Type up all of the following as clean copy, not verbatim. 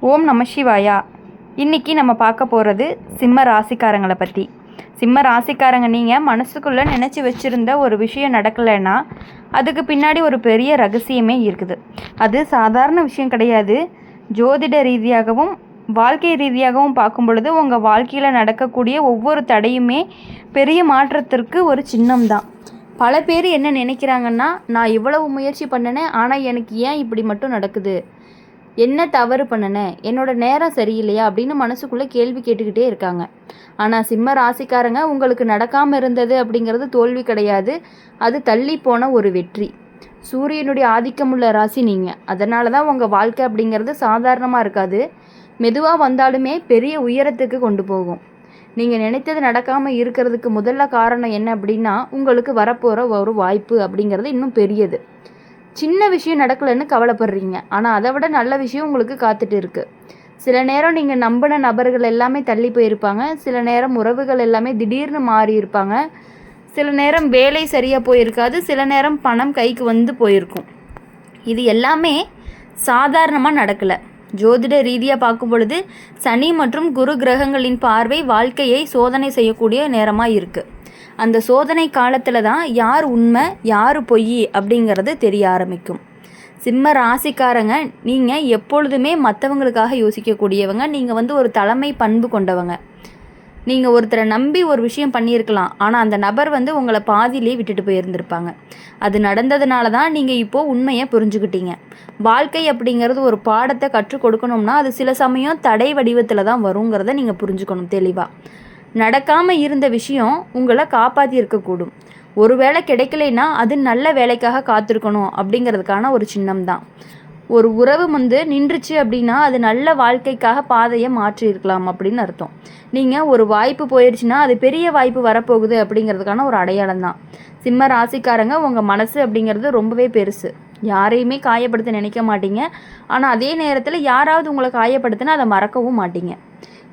ஓம் நம சிவாயா. இன்றைக்கி நம்ம பார்க்க போகிறது சிம்ம ராசிக்காரங்களை பற்றி. சிம்ம ராசிக்காரங்க, நீங்கள் மனசுக்குள்ளே நினச்சி வச்சுருந்த ஒரு விஷயம் நடக்கலைன்னா அதுக்கு பின்னாடி ஒரு பெரிய ரகசியமே இருக்குது. அது சாதாரண விஷயம் கிடையாது. ஜோதிட ரீதியாகவும் வாழ்க்கை ரீதியாகவும் பார்க்கும் பொழுது உங்கள் வாழ்க்கையில் நடக்கக்கூடிய ஒவ்வொரு தடையுமே பெரிய மாற்றத்திற்கு ஒரு சின்னம் தான். பல பேர் என்ன நினைக்கிறாங்கன்னா, நான் இவ்வளவு முயற்சி பண்ணினேன், ஆனால் எனக்கு ஏன் இப்படி மட்டும் நடக்குது, என்ன தவறு பண்ணினேன், என்னோட நேரம் சரியில்லையா அப்படின்னு மனசுக்குள்ளே கேள்வி கேட்டுக்கிட்டே இருக்காங்க. ஆனால் சிம்ம ராசிக்காரங்க, உங்களுக்கு நடக்காமல் இருந்தது அப்படிங்கிறது தோல்வி கிடையாது, அது தள்ளி போன ஒரு வெற்றி. சூரியனுடைய ஆதிக்கமுள்ள ராசி நீங்கள். அதனால தான் உங்கள் வாழ்க்கை அப்படிங்கிறது சாதாரணமாக இருக்காது. மெதுவாக வந்தாலுமே பெரிய உயரத்துக்கு கொண்டு போகும். நீங்கள் நினைத்தது நடக்காமல் இருக்கிறதுக்கு முதல்ல காரணம் என்ன அப்படின்னா, உங்களுக்கு வரப்போகிற ஒரு வாய்ப்பு அப்படிங்கிறது இன்னும் பெரியது. சின்ன விஷயம் நடக்கலைன்னு கவலைப்படுறீங்க, ஆனால் அதை விட நல்ல விஷயம் உங்களுக்கு காத்துட்டு இருக்குது. சில நேரம் நீங்கள் நம்பின நபர்கள் எல்லாமே தள்ளி போயிருப்பாங்க, சில நேரம் உறவுகள் எல்லாமே திடீர்னு மாறி இருப்பாங்க, சில நேரம் வேலை சரியாக போயிருக்காது, சில நேரம் பணம் கைக்கு வந்து போயிருக்கும். இது எல்லாமே சாதாரணமாக நடக்கலை. ஜோதிட ரீதியாக பார்க்கும் பொழுது சனி மற்றும் குரு கிரகங்களின் பார்வை வாழ்க்கையை சோதனை செய்யக்கூடிய நேரமாக இருக்குது. அந்த சோதனை காலத்தில் தான் யார் உண்மை யார் பொய் அப்படிங்கிறது தெரிய ஆரம்பிக்கும். சிம்ம ராசிக்காரங்க, நீங்கள் எப்பொழுதுமே மற்றவங்களுக்காக யோசிக்கக்கூடியவங்க. நீங்கள் ஒரு தலைமை பண்பு கொண்டவங்க. நீங்கள் ஒருத்தரை நம்பி ஒரு விஷயம் பண்ணியிருக்கலாம், ஆனால் அந்த நபர் உங்களை பாதியிலே விட்டுட்டு போயிருந்திருப்பாங்க. அது நடந்ததுனால தான் நீங்கள் இப்போது உண்மையை புரிஞ்சுக்கிட்டீங்க. வாழ்க்கை அப்படிங்கிறது ஒரு பாடத்தை கற்றுக் கொடுக்கணும்னா அது சில சமயம் தடை வடிவத்தில் தான் வருங்கிறத நீங்கள் புரிஞ்சுக்கணும் தெளிவாக. நடக்காமல் இருந்த விஷயம் உங்களை காப்பாற்றி இருக்கக்கூடும். ஒரு வேளை கிடைக்கலைன்னா அது நல்ல வேலைக்காக காத்திருக்கணும் அப்படிங்கிறதுக்கான ஒரு சின்னம் தான். ஒரு உறவு நின்றுச்சு அப்படின்னா அது நல்ல வாழ்க்கைக்காக பாதையை மாற்றி இருக்கலாம் அப்படின்னு அர்த்தம். நீங்கள் ஒரு வாய்ப்பு போயிடுச்சுன்னா அது பெரிய வாய்ப்பு வரப்போகுது அப்படிங்கிறதுக்கான ஒரு அடையாளம் தான். சிம்ம ராசிக்காரங்க, உங்கள் மனசு அப்படிங்கிறது ரொம்பவே பெருசு. யாரையுமே காயப்படுத்த நினைக்க மாட்டீங்க, ஆனால் அதே நேரத்தில் யாராவது உங்களை காயப்படுத்தினா அதை மறக்கவும் மாட்டீங்க.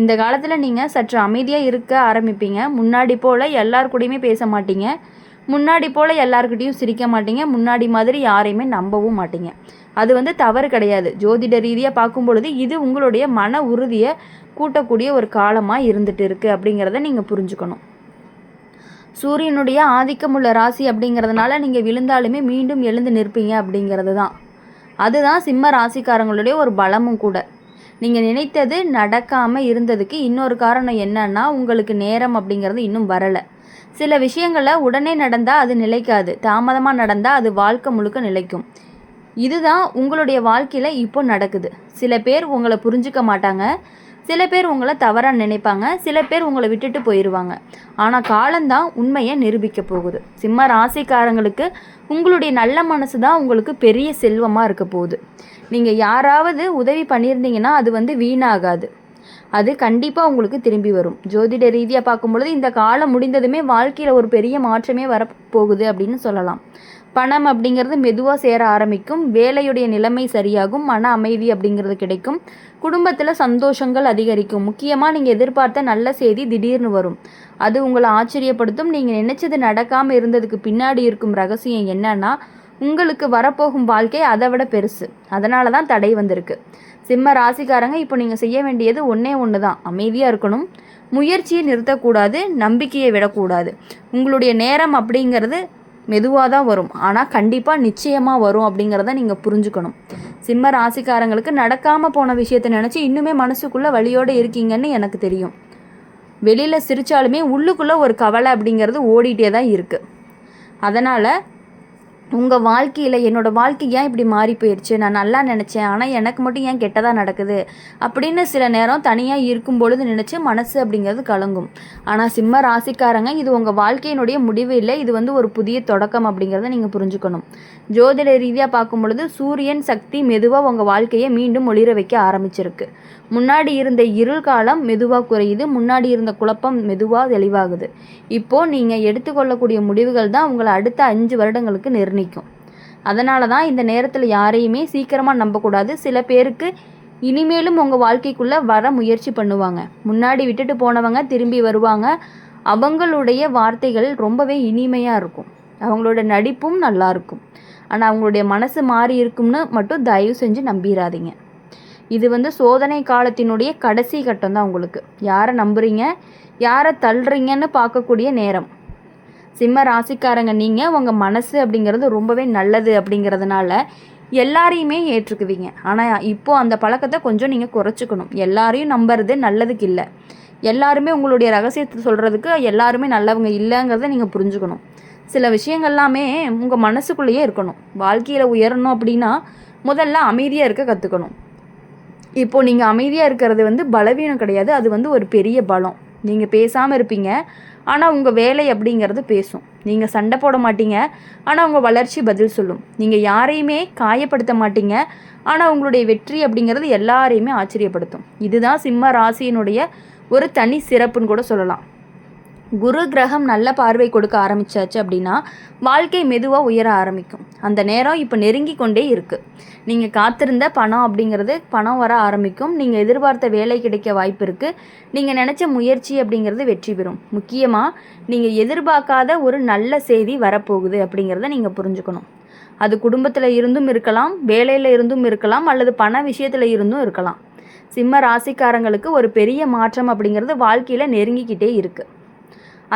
இந்த காலத்தில் நீங்கள் சற்று அமைதியாக இருக்க ஆரம்பிப்பீங்க. முன்னாடி போல் எல்லார் கூடயுமே பேச மாட்டீங்க, முன்னாடி போல் எல்லாருக்கிட்டையும் சிரிக்க மாட்டீங்க, முன்னாடி மாதிரி யாரையுமே நம்பவும் மாட்டீங்க. அது தவறு கிடையாது. ஜோதிட ரீதியாக பார்க்கும் பொழுது இது உங்களுடைய மன உறுதியை கூட்டக்கூடிய ஒரு காலமாக இருந்துட்டு இருக்குது அப்படிங்கிறத நீங்கள் புரிஞ்சுக்கணும். சூரியனுடைய ஆதிக்கமுள்ள ராசி அப்படிங்கிறதுனால நீங்கள் விழுந்தாலுமே மீண்டும் எழுந்து நிற்பீங்க அப்படிங்கிறது தான். அதுதான் சிம்ம ராசிக்காரங்களுடைய ஒரு பலமும் கூட. நீங்கள் நினைத்தது நடக்காமல் இருந்ததுக்கு இன்னொரு காரணம் என்னன்னா, உங்களுக்கு நேரம் அப்படிங்கிறது இன்னும் வரலை. சில விஷயங்களில் உடனே நடந்தால் அது நிலைக்காது, தாமதமாக நடந்தால் அது வாழ்க்கை முழுக்க நிலைக்கும். இதுதான் உங்களுடைய வாழ்க்கையில் இப்போ நடக்குது. சில பேர் உங்களை புரிஞ்சுக்க மாட்டாங்க, சில பேர் உங்களை தவறாக நினைப்பாங்க, சில பேர் உங்களை விட்டுட்டு போயிடுவாங்க. ஆனால் காலம்தான் உண்மையை நிரூபிக்க போகுது. சிம்ம ராசிக்காரங்களுக்கு உங்களுடைய நல்ல மனசு தான் உங்களுக்கு பெரிய செல்வமாக இருக்க போகுது. நீங்கள் யாராவது உதவி பண்ணியிருந்தீங்கன்னா அது வீணாகாது, அது கண்டிப்பாக உங்களுக்கு திரும்பி வரும். ஜோதிட ரீதியாக பார்க்கும் பொழுது இந்த காலம் முடிந்ததுமே வாழ்க்கையில் ஒரு பெரிய மாற்றமே வரப்போகுது அப்படின்னு சொல்லலாம். பணம் அப்படிங்கிறது மெதுவாக சேர ஆரம்பிக்கும், வேலையுடைய நிலைமை சரியாகும், மன அமைதி அப்படிங்கிறது கிடைக்கும், குடும்பத்தில் சந்தோஷங்கள் அதிகரிக்கும். முக்கியமாக நீங்கள் எதிர்பார்த்த நல்ல செய்தி திடீர்னு வரும், அது உங்களை ஆச்சரியப்படுத்தும். நீங்கள் நினைச்சது நடக்காமல் இருந்ததுக்கு பின்னாடி இருக்கும் ரகசியம் என்னன்னா, உங்களுக்கு வரப்போகும் வாழ்க்கை அதை விட பெருசு. அதனால தான் தடை வந்திருக்கு. சிம்ம ராசிக்காரங்க, இப்போ நீங்கள் செய்ய வேண்டியது ஒன்று தான், அமைதியாக இருக்கணும், முயற்சியை நிறுத்தக்கூடாது, நம்பிக்கையை விடக்கூடாது. உங்களுடைய நேரம் அப்படிங்கிறது மெதுவாக தான் வரும், ஆனால் கண்டிப்பாக நிச்சயமாக வரும் அப்படிங்கிறத நீங்கள் புரிஞ்சுக்கணும். சிம்ம ராசிக்காரங்களுக்கு நடக்காமல் போன விஷயத்தை நினச்சி இன்னுமே மனசுக்குள்ளே வலியோடு இருக்கீங்கன்னு எனக்கு தெரியும். வெளியில் சிரித்தாலுமே உள்ளுக்குள்ளே ஒரு கவலை அப்படிங்கிறது ஓடிட்டே தான் இருக்குது. அதனால் உங்கள் வாழ்க்கையில் என்னோடய வாழ்க்கை ஏன் இப்படி மாறி போயிடுச்சு, நான் நல்லா நினச்சேன் ஆனால் எனக்கு மட்டும் ஏன் கெட்டதாக நடக்குது அப்படின்னு சில நேரம் தனியாக இருக்கும் பொழுது நினச்சி மனசு அப்படிங்கிறது கலங்கும். ஆனால் சிம்ம ராசிக்காரங்க, இது உங்கள் வாழ்க்கையினுடைய முடிவு இல்லை, இது ஒரு புதிய தொடக்கம் அப்படிங்கிறத நீங்கள் புரிஞ்சுக்கணும். ஜோதிட ரீதியாக பார்க்கும் பொழுது சூரியன் சக்தி மெதுவாக உங்கள் வாழ்க்கையை மீண்டும் ஒளிர வைக்க ஆரம்பிச்சிருக்கு. முன்னாடி இருந்த இருள் காலம் மெதுவாக குறையுது, முன்னாடி இருந்த குழப்பம் மெதுவாக தெளிவாகுது. இப்போது நீங்கள் எடுத்துக்கொள்ளக்கூடிய முடிவுகள் தான் உங்களை அடுத்த 5 வருடங்களுக்கு நிர்ணயிக்கும். அதனால தான் இந்த நேரத்தில் யாரையுமே சீக்கிரமாக நம்பக்கூடாது. சில பேருக்கு இனிமேலும் உங்கள் வாழ்க்கைக்குள்ளே வர முயற்சி பண்ணுவாங்க. முன்னாடி விட்டுட்டு போனவங்க திரும்பி வருவாங்க. அவங்களுடைய வார்த்தைகள் ரொம்பவே இனிமையாக இருக்கும், அவங்களோட நடிப்பும் நல்லாயிருக்கும். ஆனால் அவங்களுடைய மனசு மாறி இருக்கும்னு மட்டும் தயவு செஞ்சு நம்பிடாதீங்க. இது வந்து சோதனை காலத்தினுடைய கடைசி கட்டம் தான் உங்களுக்கு. யாரை நம்புறீங்க, யாரை தள்ளுறீங்கன்னு பார்க்கக்கூடிய நேரம். சிம்ம ராசிக்காரங்க நீங்கள் உங்கள் மனசு அப்படிங்கிறது ரொம்பவே நல்லது அப்படிங்கிறதுனால எல்லாரையுமே ஏற்றுக்குவீங்க. ஆனால் இப்போது அந்த பழக்கத்தை கொஞ்சம் நீங்கள் குறைச்சிக்கணும். எல்லாரையும் நம்புறது நல்லதுக்கு இல்லை. எல்லாருமே உங்களுடைய ரகசியத்தை சொல்கிறதுக்கு எல்லாருமே நல்லவங்க இல்லைங்கிறத நீங்கள் புரிஞ்சுக்கணும். சில விஷயங்கள்லாமே உங்கள் மனசுக்குள்ளேயே இருக்கணும். வாழ்க்கையில் உயரணும் அப்படின்னா முதல்ல அமைதியாக இருக்க கற்றுக்கணும். இப்போது நீங்கள் அமைதியாக இருக்கிறது வந்து பலவீனம் கிடையாது, அது வந்து ஒரு பெரிய பலம். நீங்கள் பேசாமல் இருப்பீங்க, ஆனால் உங்கள் வேலை அப்படிங்கிறது பேசும். நீங்கள் சண்டை போட மாட்டீங்க, ஆனால் உங்கள் வளர்ச்சி பதில் சொல்லும். நீங்கள் யாரையுமே காயப்படுத்த மாட்டீங்க, ஆனால் உங்களுடைய வெற்றி அப்படிங்கிறது எல்லாரையுமே ஆச்சரியப்படுத்தும். இதுதான் சிம்ம ராசியினுடைய ஒரு தனி சிறப்புன்னு கூட சொல்லலாம். குரு கிரகம் நல்ல பார்வை கொடுக்க ஆரம்பித்தாச்சு அப்படின்னா வாழ்க்கை மெதுவாக உயர ஆரம்பிக்கும். அந்த நேரம் இப்போ நெருங்கி கொண்டே இருக்குது. நீங்கள் காத்திருந்த பணம் அப்படிங்கிறது பணம் வர ஆரம்பிக்கும். நீங்கள் எதிர்பார்த்த வேலை கிடைக்க வாய்ப்பு இருக்குது. நீங்கள் நினச்ச முயற்சி அப்படிங்கிறது வெற்றி பெறும். முக்கியமாக நீங்கள் எதிர்பார்க்காத ஒரு நல்ல செய்தி வரப்போகுது அப்படிங்கிறத நீங்கள் புரிஞ்சுக்கணும். அது குடும்பத்தில் இருந்தும் இருக்கலாம், வேலையில் இருந்தும் இருக்கலாம், அல்லது பண விஷயத்தில் இருந்தும் இருக்கலாம். சிம்ம ராசிக்காரங்களுக்கு ஒரு பெரிய மாற்றம் அப்படிங்கிறது வாழ்க்கையில் நெருங்கிக்கிட்டே இருக்குது.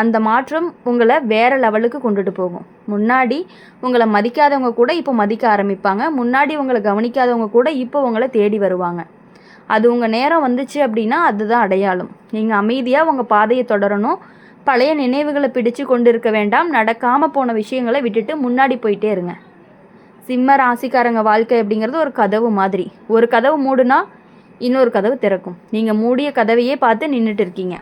அந்த மாற்றம் உங்களை வேறு லெவலுக்கு கொண்டுட்டு போகும். முன்னாடி உங்களை மதிக்காதவங்க கூட இப்போ மதிக்க ஆரம்பிப்பாங்க. முன்னாடி உங்களை கவனிக்காதவங்க கூட இப்போ உங்களை தேடி வருவாங்க. அது உங்கள் நேரம் வந்துச்சு அப்படின்னா அதுதான் அடையாளம். நீங்கள் அமைதியாக உங்கள் பாதையை தொடரணும். பழைய நினைவுகளை பிடிச்சு கொண்டு இருக்க வேண்டாம். நடக்காமல் போன விஷயங்களை விட்டுட்டு முன்னாடி போயிட்டே இருங்க. சிம்ம ராசிக்காரங்க வாழ்க்கை அப்படிங்கிறது ஒரு கதவு மாதிரி. ஒரு கதவு மூடுனா இன்னொரு கதவு திறக்கும். நீங்கள் மூடிய கதவையே பார்த்து நின்றுட்டு இருக்கீங்க,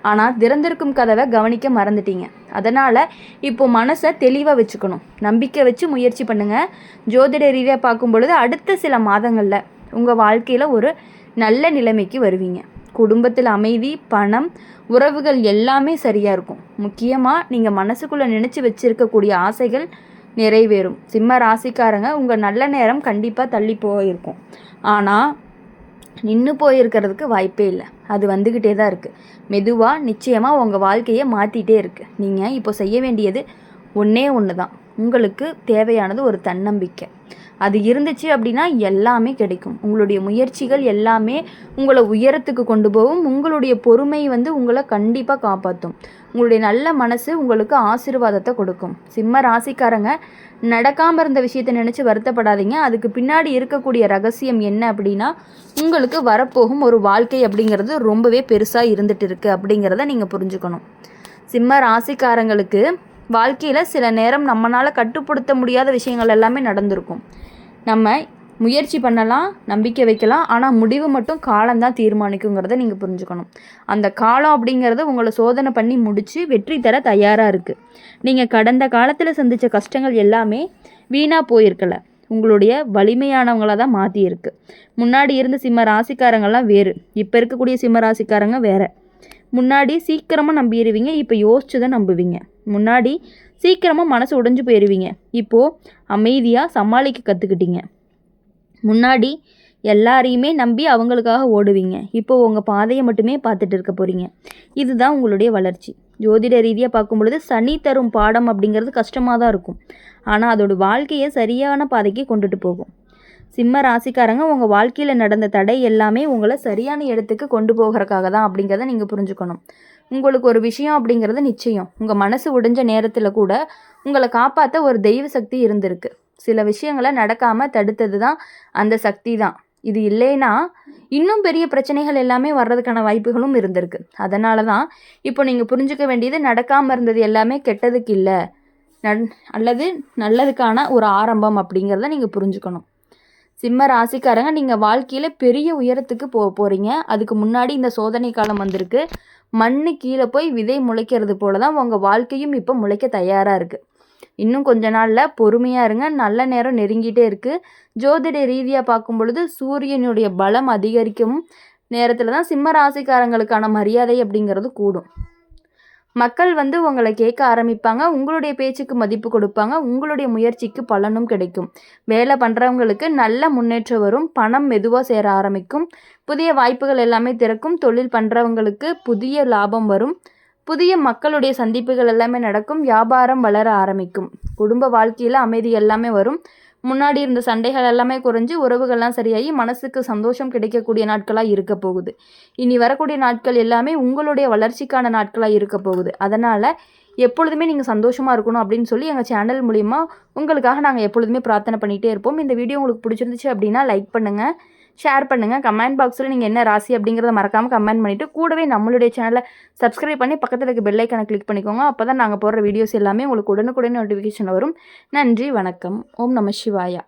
ஆனால் திறந்திருக்கும் கதவை கவனிக்க மறந்துட்டீங்க. அதனால் இப்போது மனசை தெளிவாக வச்சுக்கணும். நம்பிக்கை வச்சு முயற்சி பண்ணுங்கள். ஜோதிட ரீதியாக பார்க்கும் பொழுது அடுத்த சில மாதங்களில் உங்கள் வாழ்க்கையில் ஒரு நல்ல நிலைமைக்கு வருவீங்க. குடும்பத்தில் அமைதி, பணம், உறவுகள் எல்லாமே சரியாக இருக்கும். முக்கியமாக நீங்கள் மனசுக்குள்ளே நினச்சி வச்சுருக்கக்கூடிய ஆசைகள் நிறைவேறும். சிம்ம ராசிக்காரங்க உங்கள் நல்ல நேரம் கண்டிப்பாக தள்ளி போயிருக்கும், ஆனால் நின்று போயிருக்கிறதுக்கு வாய்ப்பே இல்லை. அது வந்துக்கிட்டே தான் இருக்குது. மெதுவாக நிச்சயமாக உங்கள் வாழ்க்கையை மாற்றிட்டே இருக்குது. நீங்கள் இப்போ செய்ய வேண்டியது ஒன்றே ஒன்று தான். உங்களுக்கு தேவையானது ஒரு தன்னம்பிக்கை. அது இருந்துச்சு அப்படின்னா எல்லாமே கிடைக்கும். உங்களுடைய முயற்சிகள் எல்லாமே உங்களை உயரத்துக்கு கொண்டு போகும். உங்களுடைய பொறுமை வந்து உங்களை கண்டிப்பாக காப்பாற்றும். உங்களுடைய நல்ல மனசு உங்களுக்கு ஆசீர்வாதத்தை கொடுக்கும். சிம்ம ராசிக்காரங்க நடக்காமல் இருந்த விஷயத்தை நினச்சி வருத்தப்படாதீங்க. அதுக்கு பின்னாடி இருக்கக்கூடிய ரகசியம் என்ன அப்படின்னா உங்களுக்கு வரப்போகும் ஒரு வாழ்க்கை அப்படிங்கிறது ரொம்பவே பெருசாக இருந்துட்டு இருக்குது அப்படிங்கிறத நீங்கள் புரிஞ்சுக்கணும். சிம்ம ராசிக்காரங்களுக்கு வாழ்க்கையில் சில நேரம் நம்மளால் கட்டுப்படுத்த முடியாத விஷயங்கள் எல்லாமே நடந்திருக்கும். நம்ம முயற்சி பண்ணலாம், நம்பிக்கை வைக்கலாம், ஆனால் முடிவு மட்டும் காலம்தான் தீர்மானிக்குங்கிறத நீங்கள் புரிஞ்சுக்கணும். அந்த காலம் அப்படிங்கிறது உங்களை சோதனை பண்ணி முடித்து வெற்றி தர தயாராக இருக்குது. நீங்கள் கடந்த காலத்தில் சந்தித்த கஷ்டங்கள் எல்லாமே வீணாக போயிருக்கலை, உங்களுடைய வலிமையானவங்களாக தான் மாற்றியிருக்கு. முன்னாடி இருந்த சிம்ம ராசிக்காரங்கள்லாம் வேறு, இப்போ இருக்கக்கூடிய சிம்ம ராசிக்காரங்க வேறு. முன்னாடி சீக்கிரமாக நம்பிடுவீங்க, இப்போ யோசிச்சு தான் நம்புவீங்க. முன்னாடி சீக்கிரமாக மனசு உடைஞ்சு போயிடுவீங்க, இப்போது அமைதியாக சமாளிக்க கற்றுக்கிட்டீங்க. முன்னாடி எல்லாரையுமே நம்பி அவங்களுக்காக ஓடுவீங்க, இப்போது உங்கள் பாதையை மட்டுமே பார்த்துட்டு இருக்க போகிறீங்க. இதுதான் உங்களுடைய வளர்ச்சி. ஜோதிட ரீதியாக பார்க்கும் பொழுது சனி தரும் பாடம் அப்படிங்கிறது கஷ்டமாக தான் இருக்கும், ஆனால் அதோட வாழ்க்கையை சரியான பாதைக்கு கொண்டுட்டு போகும். சிம்ம ராசிக்காரங்க உங்கள் வாழ்க்கையில் நடந்த தடை எல்லாமே உங்களை சரியான இடத்துக்கு கொண்டு போகிறதுக்காக தான் அப்படிங்கிறத நீங்கள் புரிஞ்சுக்கணும். உங்களுக்கு ஒரு விஷயம் அப்படிங்கிறது நிச்சயம். உங்கள் மனசு உடைஞ்ச நேரத்தில் கூட உங்களை காப்பாற்ற ஒரு தெய்வ சக்தி இருந்திருக்கு. சில விஷயங்களை நடக்காமல் தடுத்தது தான் அந்த சக்தி தான். இது இல்லைன்னா இன்னும் பெரிய பிரச்சனைகள் எல்லாமே வர்றதுக்கான வாய்ப்புகளும் இருந்திருக்கு. அதனால தான் இப்போ நீங்கள் புரிஞ்சுக்க வேண்டியது நடக்காமல் இருந்தது எல்லாமே கெட்டதுக்கு இல்லை, அல்லது நல்லதுக்கான ஒரு ஆரம்பம் அப்படிங்கிறத நீங்கள் புரிஞ்சுக்கணும். சிம்ம ராசிக்காரங்க நீங்கள் வாழ்க்கையில் பெரிய உயரத்துக்கு போகிறீங்க. அதுக்கு முன்னாடி இந்த சோதனை காலம் வந்திருக்கு. மண்ணு கீழே போய் விதை முளைக்கிறது போல தான் உங்கள் வாழ்க்கையும் இப்போ முளைக்க தயாராக இருக்குது. இன்னும் கொஞ்ச நாளில் பொறுமையாக இருங்க. நல்ல நேரம் நெருங்கிட்டே இருக்குது. ஜோதிட ரீதியாக பார்க்கும் பொழுது சூரியனுடைய பலம் அதிகரிக்கும் நேரத்தில் தான் சிம்ம ராசிக்காரங்களுக்கான மரியாதை அப்படிங்கிறது கூடும். மக்கள் வந்து உங்களை கேட்க ஆரம்பிப்பாங்க, உங்களுடைய பேச்சுக்கு மதிப்பு கொடுப்பாங்க, உங்களுடைய முயற்சிக்கு பலனும் கிடைக்கும். வேலை பண்ணுறவங்களுக்கு நல்ல முன்னேற்றம் வரும், பணம் மெதுவாக சேர ஆரம்பிக்கும், புதிய வாய்ப்புகள் எல்லாமே திறக்கும். தொழில் பண்ணுறவங்களுக்கு புதிய லாபம் வரும், புதிய மக்களுடைய சந்திப்புகள் எல்லாமே நடக்கும், வியாபாரம் வளர ஆரம்பிக்கும். குடும்ப வாழ்க்கையில் அமைதி எல்லாமே வரும். முன்னாடி இருந்த சண்டைகள் எல்லாமே குறைஞ்சு உறவுகள்லாம் சரியாகி மனசுக்கு சந்தோஷம் கிடைக்கக்கூடிய நாட்களாக இருக்க போகுது. இனி வரக்கூடிய நாட்கள் எல்லாமே உங்களுடைய வளர்ச்சிக்கான நாட்களாக இருக்க போகுது. அதனால் எப்பொழுதுமே நீங்கள் சந்தோஷமாக இருக்கணும் அப்படின்னு சொல்லி எங்கள் சேனல் மூலிமா உங்களுக்காக நாங்கள் எப்பொழுதுமே பிரார்த்தனை பண்ணிகிட்டே இருப்போம். இந்த வீடியோ உங்களுக்கு பிடிச்சிருந்துச்சு அப்படின்னா லைக் பண்ணுங்கள், ஷேர் பண்ணுங்கள். கமெண்ட் பாக்ஸில் நீங்கள் என்ன ராசி அப்படிங்கிறத மறக்காமல் கமெண்ட் பண்ணிவிட்டு கூடவே நம்மளுடைய சேனலை சப்ஸ்கிரைப் பண்ணி பக்கத்தில் இருக்க பெல் ஐக்கானை கிளிக் பண்ணிக்கோங்க. அப்போ தான் நாங்கள் போடுற வீடியோஸ் எல்லாமே உங்களுக்கு உடனுக்குடனே நோட்டிஃபிகேஷன் வரும். நன்றி, வணக்கம். ஓம் நம சிவாயா.